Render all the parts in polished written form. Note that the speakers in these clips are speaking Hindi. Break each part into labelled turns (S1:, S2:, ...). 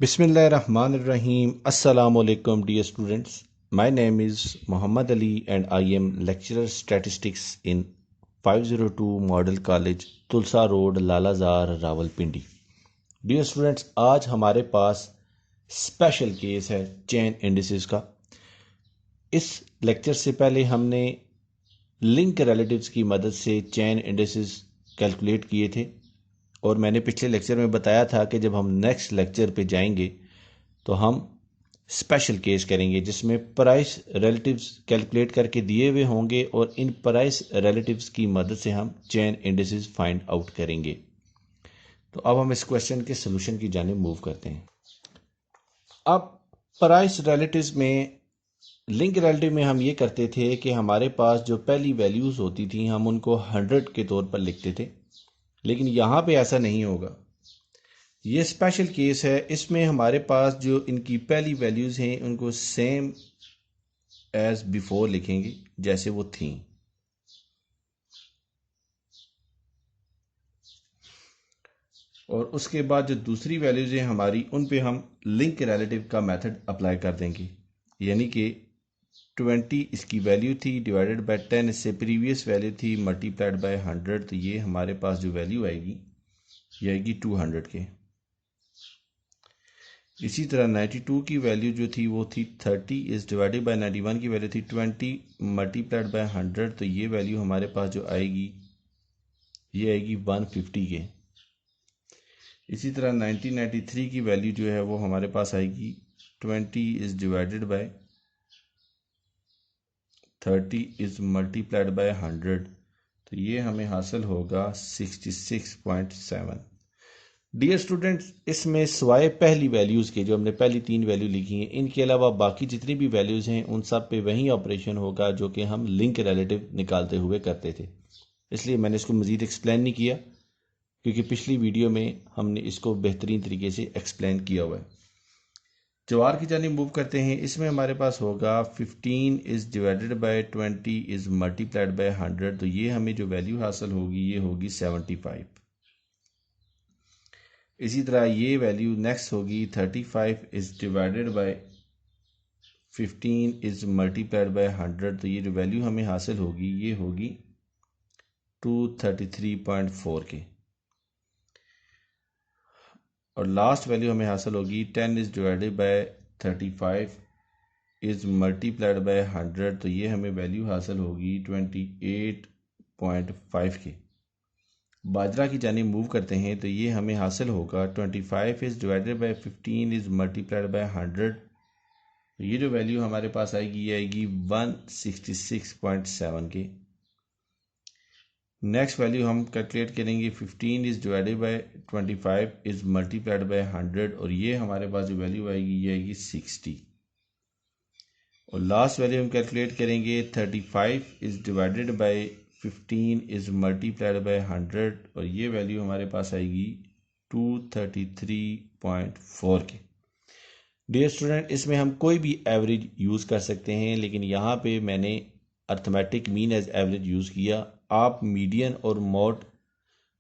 S1: Bismillahirrahmanirrahim. Assalamu alaikum, dear students. My name is Muhammad Ali and I am lecturer statistics in 502 Model College, Tulsa Road, Lalazar, Rawalpindi. Dear students, आज हमारे पास स्पेशल केस है चेन इंडिसेस का। इस लेक्चर से पहले हमने लिंक रिलेटिव्स की मदद से चेन इंडिसेस कैलकुलेट किए थे और मैंने पिछले लेक्चर में बताया था कि जब हम नेक्स्ट लेक्चर पे जाएंगे तो हम स्पेशल केस करेंगे जिसमें प्राइस रिलेटिव्स कैलकुलेट करके दिए हुए होंगे और इन प्राइस रिलेटिव्स की मदद से हम चेन इंडिसेस फाइंड आउट करेंगे। तो अब हम इस क्वेश्चन के सोल्यूशन की जानिब मूव करते हैं। अब प्राइस रिलेटिव्स में लिंक रिलेटिव में हम ये करते थे कि हमारे पास जो पहली वैल्यूज़ होती थी हम उनको 100 के तौर पर लिखते थे, लेकिन यहाँ पे ऐसा नहीं होगा। ये स्पेशल केस है, इसमें हमारे पास जो इनकी पहली वैल्यूज़ हैं उनको सेम एज बिफोर लिखेंगे जैसे वो थी। और उसके बाद जो दूसरी वैल्यूज़ हैं हमारी उन पे हम लिंक रिलेटिव का मेथड अप्लाई कर देंगे, यानी कि 20 इसकी वैल्यू थी डिवाइडेड बाय 10 इससे प्रीवियस वैल्यू थी मल्टीप्लाइड बाय 100, तो ये हमारे पास जो वैल्यू आएगी ये आएगी 200 के। इसी तरह 92 की वैल्यू जो थी वो थी 30 इज डिवाइडेड बाय 91 की वैल्यू थी 20 मल्टीप्लाइड बाय 100, तो ये वैल्यू हमारे पास जो आएगी ये आएगी 150 के। इसी तरह 1993 की वैल्यू जो है वो हमारे पास आएगी 20 is divided bye 30 is multiplied by 100, तो ये हमें हासिल होगा 66.7। डियर स्टूडेंट्स, इसमें सिवाय पहली वैल्यूज़ के जो हमने पहली 3 वैल्यू लिखी हैं इनके अलावा बाकी जितनी भी वैल्यूज़ हैं उन सब पे वही ऑपरेशन होगा जो कि हम लिंक रिलेटिव निकालते हुए करते थे। इसलिए मैंने इसको मज़ीद एक्सप्लेन नहीं किया क्योंकि पिछली वीडियो में हमने इसको बेहतरीन तरीके से एक्सप्लेन किया हुआ है। जवार की जानिब मूव करते हैं। इसमें हमारे पास होगा 15 is divided by 20 is multiplied by 100, तो ये हमें जो वैल्यू हासिल होगी ये होगी 75। इसी तरह ये वैल्यू नेक्स्ट होगी 35 is divided bye 15 is multiplied by 100, तो ये जो वैल्यू हमें हासिल होगी ये होगी 233.4 के। और लास्ट वैल्यू हमें हासिल होगी 10 is divided bye 35 is multiplied by 100, तो ये हमें वैल्यू हासिल होगी 28.5 के। बाजरा की जानिब मूव करते हैं तो ये हमें हासिल होगा 25 is divided bye 15 is multiplied by 100, तो ये जो वैल्यू हमारे पास आएगी ये आएगी 166.7 के। नेक्स्ट वैल्यू हम कैलकुलेट करेंगे 15 is divided bye 25 is multiplied by 100, और ये हमारे पास जो वैल्यू आएगी ये आएगी 60। और लास्ट वैल्यू हम कैलकुलेट करेंगे 35 is divided bye 15 is multiplied by 100, और ये वैल्यू हमारे पास आएगी 233.4 के। डियर स्टूडेंट, इसमें हम कोई भी एवरेज यूज़ कर सकते हैं, लेकिन यहाँ पे मैंने arithmetic mean as average use किया। आप मीडियन और मोड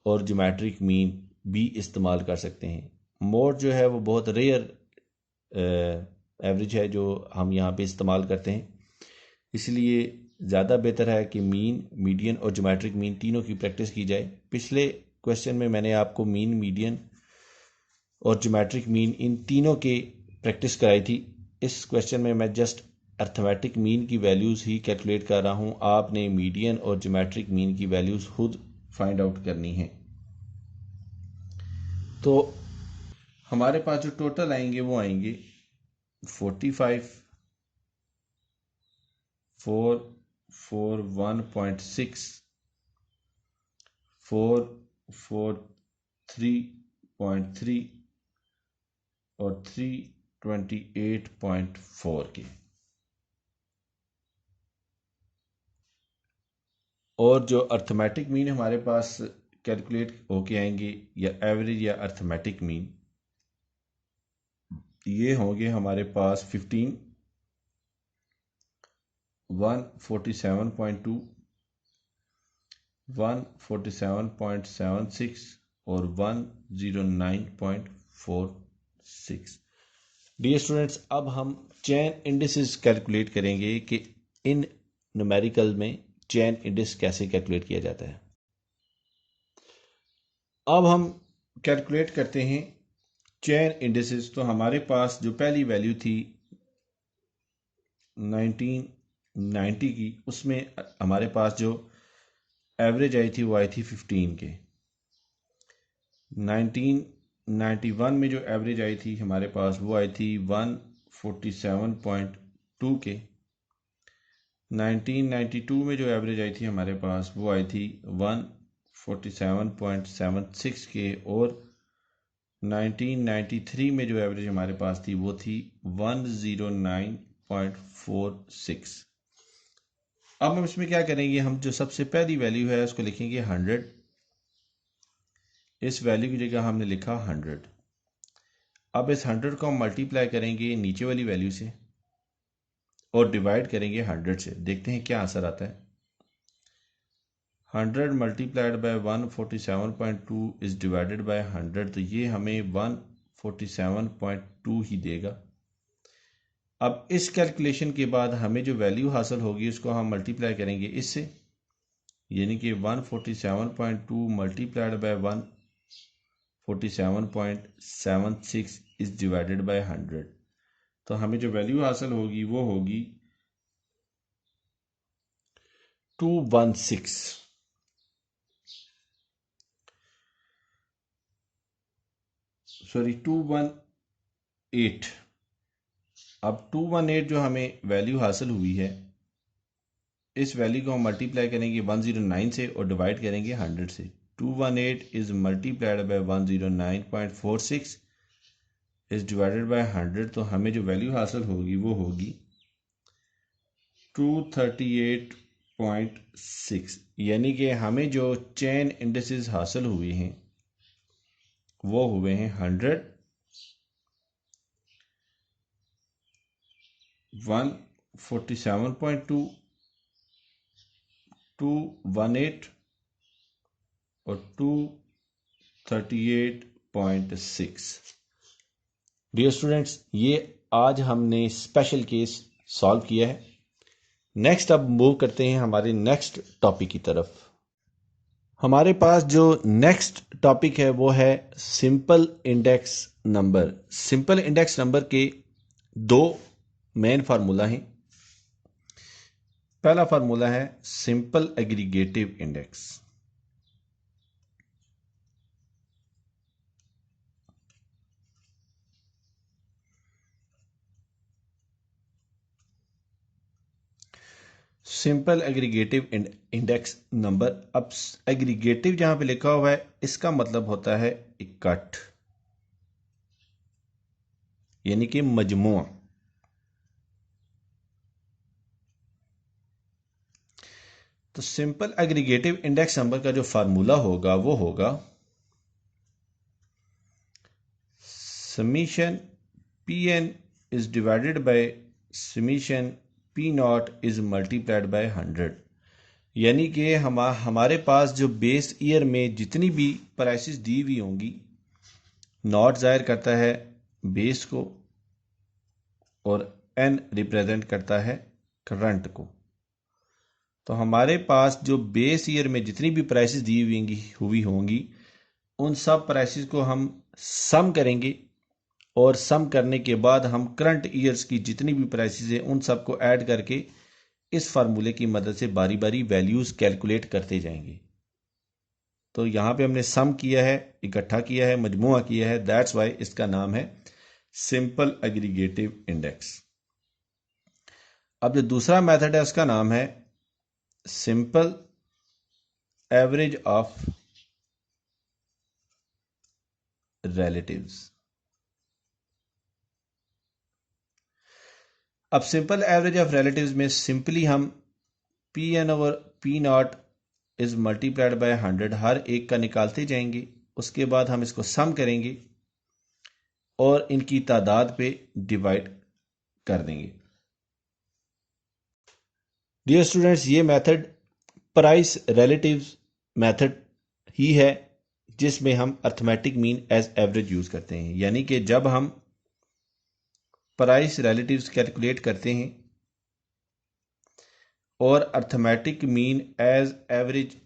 S1: और ज्योमेट्रिक मीन भी इस्तेमाल कर सकते हैं। मोड जो है वो बहुत रेयर एवरेज है जो हम यहाँ पे इस्तेमाल करते हैं, इसलिए ज़्यादा बेहतर है कि मीन, मीडियन और ज्योमेट्रिक मीन तीनों की प्रैक्टिस की जाए। पिछले क्वेश्चन में मैंने आपको मीन, मीडियन और ज्योमेट्रिक मीन इन तीनों के प्रैक्टिस कराई थी। इस क्वेश्चन में मैं जस्ट अर्थमेटिक मीन की वैल्यूज़ ही कैलकुलेट कर रहा हूँ। आपने मीडियन और ज्योमेट्रिक मीन की वैल्यूज़ खुद फाइंड आउट करनी है। तो हमारे पास जो टोटल आएंगे वो आएंगे 45, 441.6, 443.3 और 328.4 के। और जो अर्थमेटिक मीन हमारे पास कैलकुलेट होके आएंगे या एवरेज या अर्थमेटिक मीन, ये होंगे हमारे पास 15, 147.2, 147.76 और 109.46। डियर स्टूडेंट्स, अब हम चेन इंडिसेस कैलकुलेट करेंगे कि इन न्यूमेरिकल में चेन इंडिस कैसे कैलकुलेट किया जाता है। अब हम कैलकुलेट करते हैं चेन इंडिसेस। तो हमारे पास जो पहली वैल्यू थी 1990 की, उसमें हमारे पास जो एवरेज आई थी वो आई थी 15 के। 1991 में जो एवरेज आई थी हमारे पास वो आई थी 147.2 के। 1992 में जो एवरेज आई थी हमारे पास वो आई थी 147.76 के। और 1993 में जो एवरेज हमारे पास थी वो थी 109.46। अब हम इसमें क्या करेंगे, हम जो सबसे पहली वैल्यू है उसको लिखेंगे 100। इस वैल्यू की जगह हमने लिखा 100। अब इस 100 को हम मल्टीप्लाई करेंगे नीचे वाली वैल्यू से और डिवाइड करेंगे 100 से। देखते हैं क्या आंसर आता है। 100 multiplied by 147.2 is divided bye 100, तो ये हमें 147.2 ही देगा। अब इस कैलकुलेशन के बाद हमें जो वैल्यू हासिल होगी उसको हम मल्टीप्लाई करेंगे इससे, यानी कि 147.2 multiplied by 147.76 is divided bye 100। तो हमें जो वैल्यू हासिल होगी वो होगी 218। सॉरी 218। अब 218 जो हमें वैल्यू हासिल हुई है, इस वैल्यू को हम मल्टीप्लाई करेंगे 109 से और डिवाइड करेंगे 100 से। 218 is multiplied bye 109.46 is divided bye 100, तो हमें जो वैल्यू हासिल होगी वो होगी 238.6। यानी कि हमें जो चेन इंडिसेस हासिल हुए हैं वो हुए हैं 100, 147.2, 218 और 238.6। डियर स्टूडेंट्स, ये आज हमने स्पेशल केस सॉल्व किया है। नेक्स्ट अब मूव करते हैं हमारे नेक्स्ट टॉपिक की तरफ। हमारे पास जो नेक्स्ट टॉपिक है वो है simple index number. Simple index number के दो मेन फार्मूला हैं। पहला फार्मूला है simple aggregative index. Simple aggregative index number. अब एग्रीगेटिव जहां पे लिखा हुआ है इसका मतलब होता है इकट्ठ, यानी कि मजमुआ। तो सिंपल एग्रीगेटिव इंडेक्स नंबर का जो फार्मूला होगा वो होगा summation p n is divided by summation p not is multiplied by 100। यानी कि हमारे पास जो बेस ईयर में जितनी भी प्राइसेस दी हुई होंगी, नॉट जाहिर करता है बेस को और एन रिप्रेजेंट करता है करंट को। तो हमारे पास जो बेस ईयर में जितनी भी प्राइसेस दी हुई होंगी उन सब प्राइसेस को हम सम करेंगे और सम करने के बाद हम करंट ईयर्स की जितनी भी प्राइसेस हैं उन सब को ऐड करके इस फार्मूले की मदद से बारी बारी वैल्यूज कैलकुलेट करते जाएंगे। तो यहाँ पे हमने सम किया है, इकट्ठा किया है, मजमुआ किया है, दैट्स वाई इसका नाम है सिंपल एग्रीगेटिव इंडेक्स। अब जो दूसरा मेथड है उसका नाम है सिंपल एवरेज ऑफ रिलेटिव्स। अब सिंपल एवरेज ऑफ रिलेटिव्स में सिंपली हम p n over p not is multiplied by 100 हर एक का निकालते जाएंगे। उसके बाद हम इसको सम करेंगे और इनकी तादाद पे डिवाइड कर देंगे। डियर स्टूडेंट्स, ये मेथड प्राइस रिलेटिव्स मेथड ही है जिसमें हम arithmetic mean as average use करते हैं। यानी कि जब हम प्राइस रिलेटिव्स कैलकुलेट करते हैं और arithmetic mean as average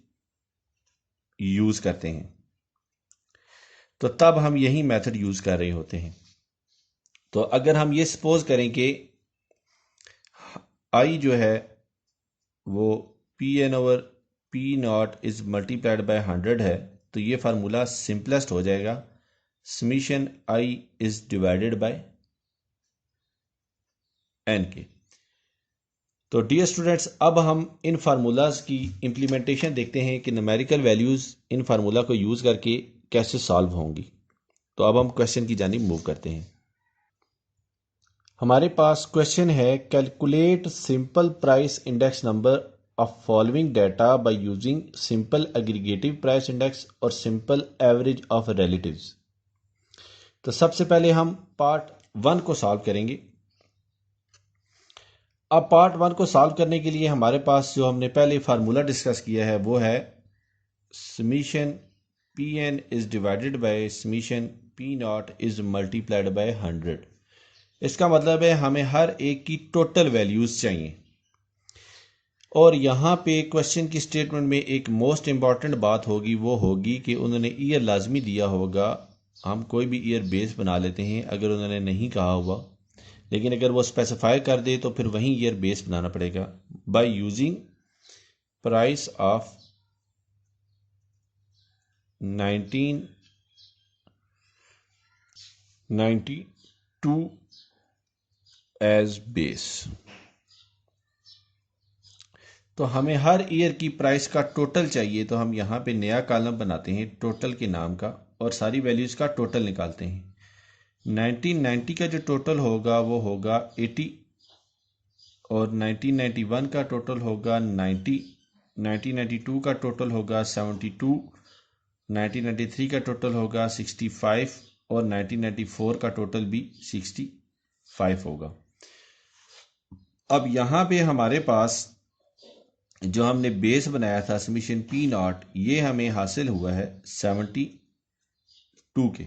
S1: use करते हैं, तो तब हम यही मेथड यूज कर रहे होते हैं। तो अगर हम ये सपोज करें कि आई जो है वो p n over p not is multiplied by 100 है, तो ये फार्मूला सिंपलेस्ट हो जाएगा, summation i is divided by n के। तो डियर स्टूडेंट्स, अब हम इन फार्मूलाज की इम्प्लीमेंटेशन देखते हैं कि न्यूमेरिकल वैल्यूज इन फार्मूला को यूज करके कैसे सॉल्व होंगी। तो अब हम क्वेश्चन की जानिब मूव करते हैं। हमारे पास क्वेश्चन है, calculate simple price index number of following data by using simple aggregative price index और सिंपल एवरेज ऑफ रिलेटिव्स। तो सबसे पहले हम पार्ट 1 को सॉल्व करेंगे। अब पार्ट 1 को सॉल्व करने के लिए हमारे पास जो हमने पहले फार्मूला डिस्कस किया है वो है summation p n is divided by summation p not is multiplied by 100। इसका मतलब है हमें हर एक की टोटल वैल्यूज चाहिए। और यहाँ पे क्वेश्चन की स्टेटमेंट में एक मोस्ट इंपॉर्टेंट बात होगी, वो होगी कि उन्होंने ईयर लाजमी दिया होगा। हम कोई भी ईयर बेस बना लेते हैं अगर उन्होंने नहीं कहा हुआ, लेकिन अगर वो स्पेसिफाई कर दे तो फिर वहीं ईयर बेस बनाना पड़ेगा। By using price of 1992 as base. तो हमें हर ईयर की प्राइस का टोटल चाहिए, तो हम यहाँ पे नया कॉलम बनाते हैं टोटल के नाम का और सारी वैल्यूज़ का टोटल निकालते हैं। 1990 का जो टोटल होगा वो होगा 80 और 1991 का टोटल होगा 90, 1992 का टोटल होगा 72, 1993 का टोटल होगा 65 और 1994 का टोटल भी 65 होगा। अब यहाँ पे हमारे पास जो हमने बेस बनाया था समीशन पी नॉट, ये हमें हासिल हुआ है 72 के।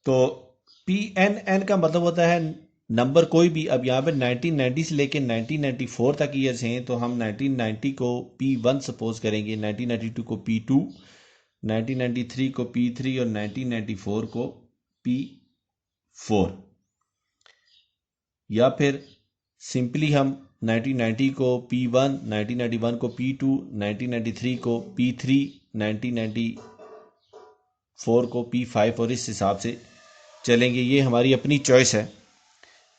S1: तो पी एन एन का मतलब होता है नंबर कोई भी। अब यहाँ पे 1990 से लेके 1994 तक ईयर्स हैं, तो हम 1990 को P1 सपोज करेंगे, 1992 को P2, 1993 को P3 और 1994 को P4। या फिर सिंपली हम 1990 को P1, 1991 को P2, 1993 को P3, 1994 को P5 और इस हिसाब से चलेंगे। ये हमारी अपनी चॉइस है।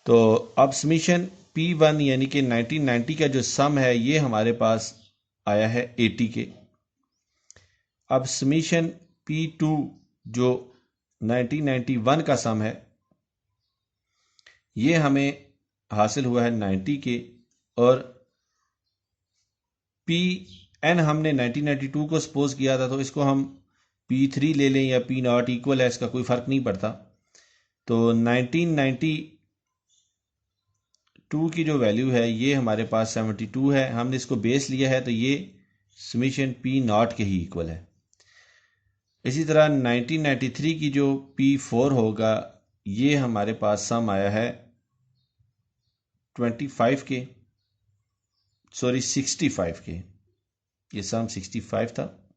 S1: तो अब समीशन P1 यानी कि 1990 का जो सम है ये हमारे पास आया है 80 के। अब समीशन P2 जो 1991 का सम है ये हमें हासिल हुआ है 90 के। और Pn हमने 1992 को सपोज किया था, तो इसको हम P3 ले लें या P नॉट इक्वल है, इसका कोई फ़र्क नहीं पड़ता। तो 1992 की जो वैल्यू है ये हमारे पास 72 है, हमने इसको बेस लिया है, तो ये समीशन P नॉट के ही इक्वल है। इसी तरह 1993 की जो P4 होगा ये हमारे पास सम आया है 65 के, सॉरी 65 के, ये सम 65 था,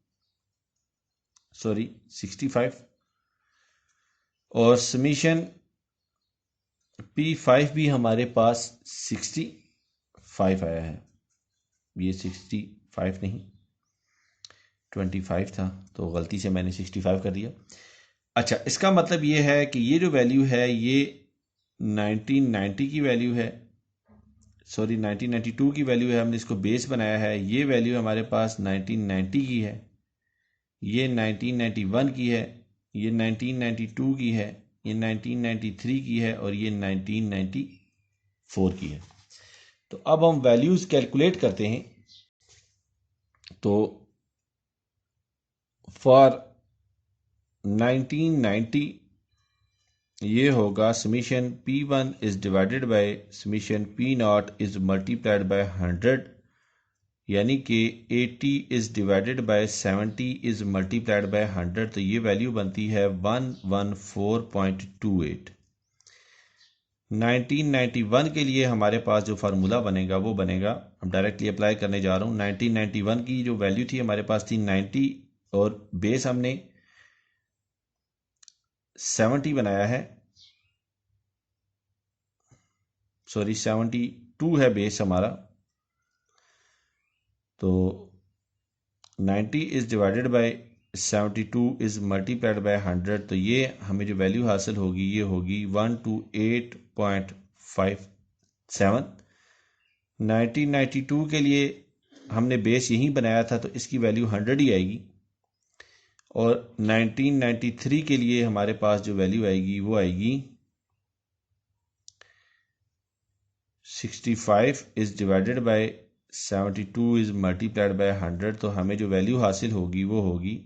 S1: सॉरी 65। और समीशन P5 भी हमारे पास 65 आया है। ये 65 नहीं 25 था, तो गलती से मैंने 65 कर दिया। अच्छा, इसका मतलब ये है कि ये जो वैल्यू है ये 1990 की वैल्यू है, सॉरी 1992 की वैल्यू है, हमने इसको बेस बनाया है। ये वैल्यू हमारे पास 1990 की है, ये 1991 की है, ये 1992 की है, ये 1993 की है और ये 1994 की है। तो अब हम वैल्यूज कैलकुलेट करते हैं। तो फॉर 1990 ये होगा summation P1 is divided by summation P not is multiplied by 100, यानी कि 80 is divided bye 70 is multiplied by 100, तो ये वैल्यू बनती है 114.28। 1991 के लिए हमारे पास जो फार्मूला बनेगा वो बनेगा, हम डायरेक्टली अप्लाई करने जा रहा हूँ। 1991 की जो वैल्यू थी हमारे पास थी 90 और बेस हमने 70 बनाया है, सॉरी 72 है बेस हमारा। तो 90 is divided bye 72 is multiplied by 100, तो ये हमें जो वैल्यू हासिल होगी ये होगी 128.57। 1992 के लिए हमने बेस यहीं बनाया था तो इसकी वैल्यू 100 ही आएगी, और 1993 के लिए हमारे पास जो वैल्यू आएगी वो आएगी 65 is divided bye 72 is multiplied by 100, तो हमें जो वैल्यू हासिल होगी वो होगी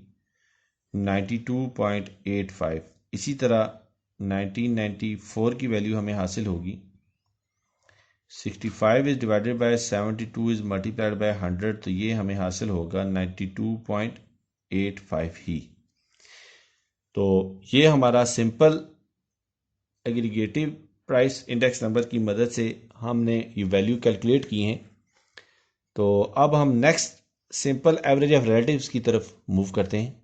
S1: 92.85। इसी तरह 1994 की वैल्यू हमें हासिल होगी 65 is divided bye 72 is multiplied by 100, तो ये हमें हासिल होगा 92.85 ही। तो ये हमारा simple aggregative price index number की मदद से हमने ये वैल्यू कैलकुलेट की हैं। तो अब हम next simple average of relatives की तरफ मूव करते हैं।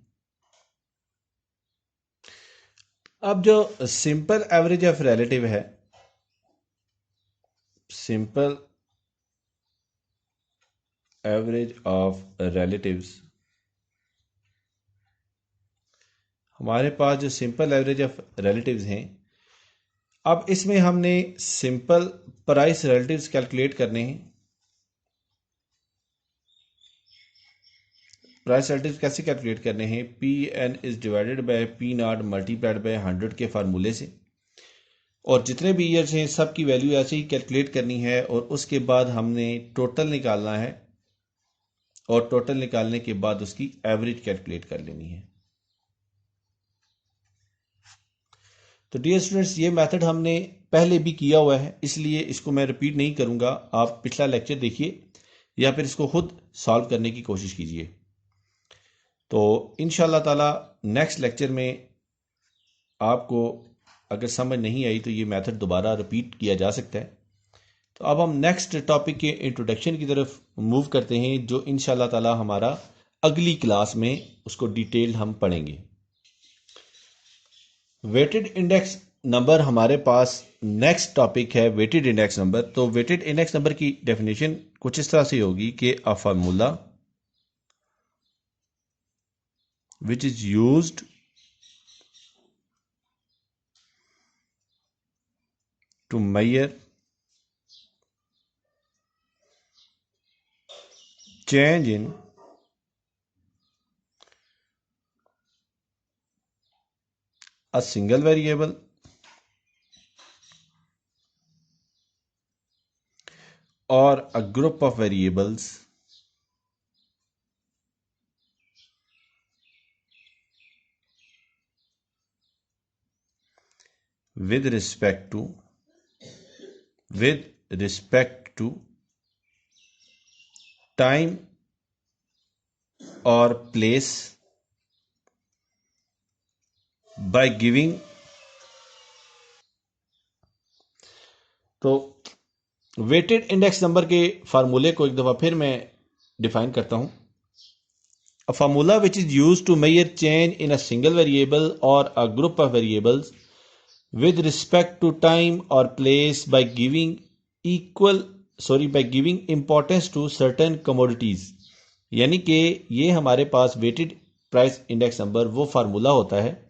S1: अब जो सिंपल एवरेज ऑफ रिलेटिव है, सिंपल एवरेज ऑफ रिलेटिव्स, हमारे पास जो सिंपल एवरेज ऑफ रिलेटिव्स हैं, अब इसमें हमने सिंपल प्राइस रिलेटिव्स कैलकुलेट करने हैं। प्राइस रिलेटिव्स कैसे कैलकुलेट करने हैं? P n is divided by p not multiplied by 100 के फार्मूले से, और जितने भी ईयर्स हैं सब की वैल्यू ऐसे ही कैलकुलेट करनी है, और उसके बाद हमने टोटल निकालना है, और टोटल निकालने के बाद उसकी एवरेज कैलकुलेट कर लेनी है। तो डियर स्टूडेंट्स, ये मेथड हमने पहले भी किया हुआ है, इसलिए इसको मैं रिपीट नहीं करूंगा। आप पिछला लेक्चर देखिए या फिर इसको खुद सॉल्व करने की कोशिश कीजिए। तो इंशाल्लाह ताला नेक्स्ट लेक्चर में आपको अगर समझ नहीं आई तो ये मेथड दोबारा रिपीट किया जा सकता है। तो अब हम नेक्स्ट टॉपिक के इंट्रोडक्शन की तरफ मूव करते हैं, जो इंशाल्लाह ताला हमारा अगली क्लास में उसको डिटेल हम पढ़ेंगे। वेटेड इंडेक्स नंबर हमारे पास नेक्स्ट टॉपिक है, वेटेड इंडेक्स नंबर। तो वेटेड इंडेक्स नंबर की डेफिनेशन कुछ इस तरह से होगी कि a formula which is used to measure change in a single variable or a group of variables with respect to time or place by giving। तो वेटेड इंडेक्स नंबर के फार्मूले को एक दफ़ा फिर मैं डिफाइन करता हूं। A formula which is used to measure change in a single variable or a group of variables with respect to time or place by giving importance to certain commodities। यानी कि ये हमारे पास वेटेड प्राइस इंडेक्स नंबर वो फार्मूला होता है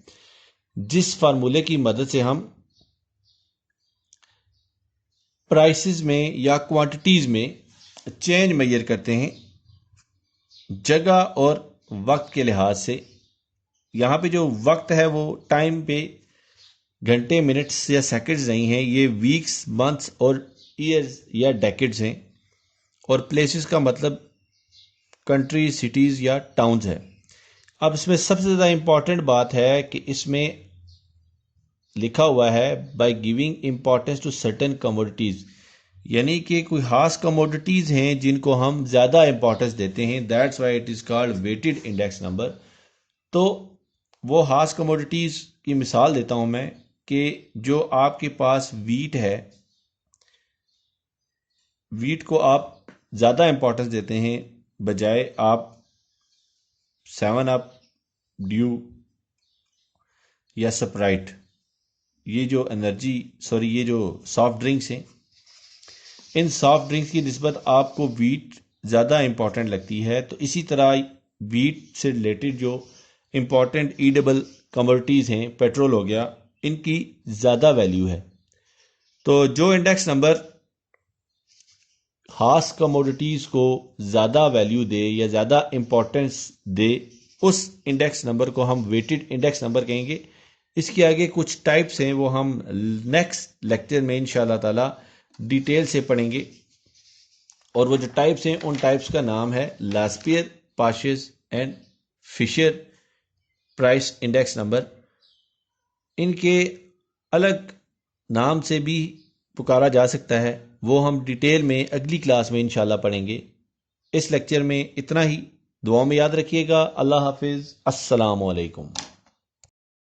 S1: जिस फार्मूले की मदद से हम प्राइसेस में या क्वांटिटीज में चेंज मेजर करते हैं जगह और वक्त के लिहाज से। यहाँ पे जो वक्त है वो टाइम पे घंटे, मिनट्स या सेकंड्स नहीं हैं, ये वीक्स, मंथ्स और ईयर्स या डेकेड्स हैं। और प्लेसेस का मतलब कंट्री, सिटीज़ या टाउन्स है। अब इसमें सबसे ज़्यादा इम्पॉर्टेंट बात है कि इसमें लिखा हुआ है by giving importance to certain commodities, यानी कि कोई खास कमोडिटीज़ हैं जिनको हम ज़्यादा इंपॉर्टेंस देते हैं, that's why it is called weighted index number. तो वो खास कमोडिटीज़ की मिसाल देता हूं मैं कि जो आपके पास वीट है, वीट को आप ज़्यादा इंपॉर्टेंस देते हैं बजाय आप 7 अप, ड्यू या स्प्राइट, ये जो सॉफ्ट ड्रिंक्स हैं, इन सॉफ्ट ड्रिंक्स की निस्बत आपको वीट ज़्यादा इंपॉर्टेंट लगती है। तो इसी तरह वीट से रिलेटेड जो इंपॉर्टेंट ईडेबल कमोडिटीज़ हैं, पेट्रोल हो गया, इनकी ज़्यादा वैल्यू है। तो जो इंडेक्स नंबर खास कमोडिटीज़ को ज़्यादा वैल्यू दे या ज़्यादा इंपॉर्टेंस दे, उस इंडेक्स नंबर को हम वेटेड इंडेक्स नंबर कहेंगे। इसके आगे कुछ टाइप्स हैं, वो हम नेक्स्ट लेक्चर में इंशाल्लाह ताला डिटेल से पढ़ेंगे। और वो जो टाइप्स हैं, उन टाइप्स का नाम है Laspeyres, Paasche's and Fisher price index number. इनके अलग नाम से भी पुकारा जा सकता है, वो हम डिटेल में अगली क्लास में इंशाल्लाह पढ़ेंगे। इस लेक्चर में इतना ही। दुआ में याद रखिएगा। अल्लाह हाफिज़। अस्सलाम वालेकुम।